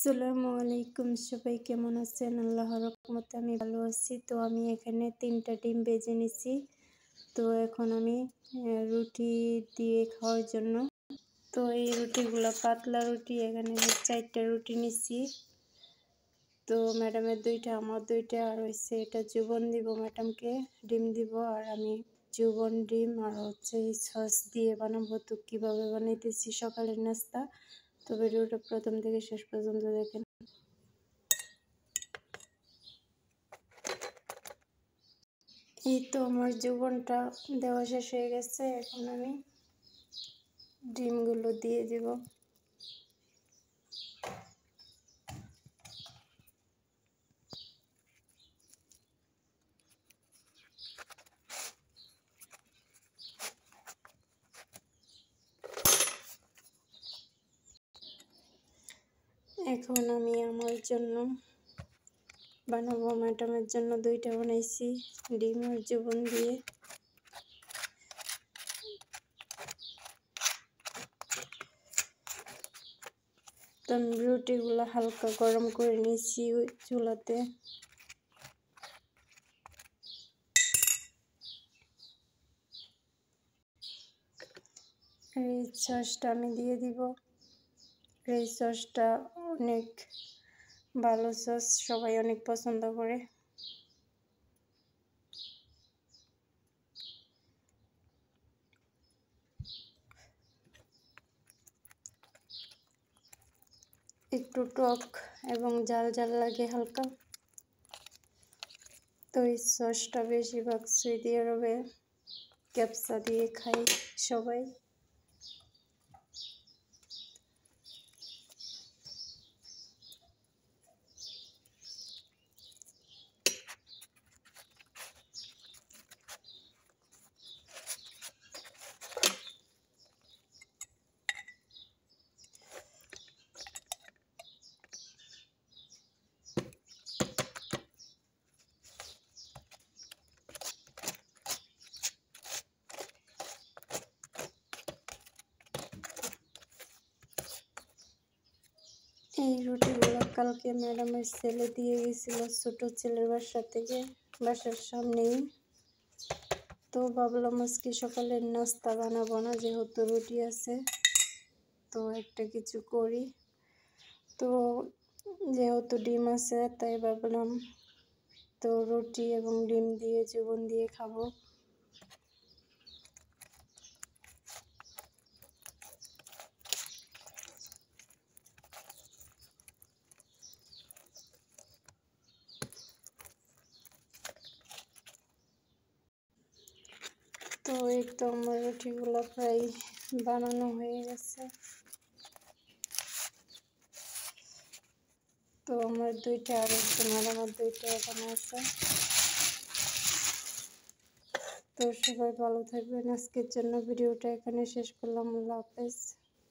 আসসালামু আলাইকুম, সবাই কেমন আছেন? আল্লাহর রহমতে আমি ভালো আছি। তো আমি এখানে 3টা ডিম ভেজে নিছি। তো এখন আমি রুটি দিয়ে খাওয়ার জন্য, তো এই রুটিগুলো পাতলা রুটি, এখানে আমি 4টা রুটি নিছি। তো ম্যাডামের 2টা, আমার 2টা, আর হচ্ছে এটা জীবন দিব ম্যাডামকে, ডিম দিব। আর আমি জীবন ডিম আর হচ্ছে এই সস দিয়ে বানাবো। তো কীভাবে বানাইতেছি সকালের নাস্তা, তো ভিডিওটা প্রথম থেকে শেষ পর্যন্ত দেখেন। এই তো আমার জীবনটা দেওয়া শেষ হয়ে গেছে। এখন আমি ডিমগুলো দিয়ে দিব। এখন আমি আমার জন্য বানাবো, ম্যাডামের জন্য 2টা বানাইছি ডিম আর জীবন দিয়ে। তো আমি রুটিগুলো হালকা গরম করে নিয়েছি চুলাতে। এই সসটা আমি দিয়ে দিব। এই সসটা অনেক ভালো সস, সবাই অনেক পছন্দ করে। একটু টক এবং ঝাল ঝাল লাগে হালকা। তো এই সসটা বেশিরভাগ সৌদি আরবে ক্যাপসা দিয়ে খাই সবাই। এই রুটিগুলো কালকে ম্যাডামের ছেলে দিয়ে গেছিল ছোট ছেলের বাসা থেকে, বাসার সামনেই। তো ভাবলাম আজকে সকালের নাস্তা বানাবো না, যেহেতু রুটি আছে, তো একটা কিছু করি। তো যেহেতু ডিম আছে তাই ভাবলাম তো রুটি এবং ডিম দিয়ে জীবন দিয়ে খাবো। তো এই তো আমার রুটিগুলো প্রায় বানানো হয়ে গেছে। তো আমার 2টা আর একটা ম্যাডামের 2টা এখানে আছে। তো সবাই ভালো থাকবেন। আজকের জন্য ভিডিওটা এখানে শেষ করলাম। আল্লাহ হাফেজ।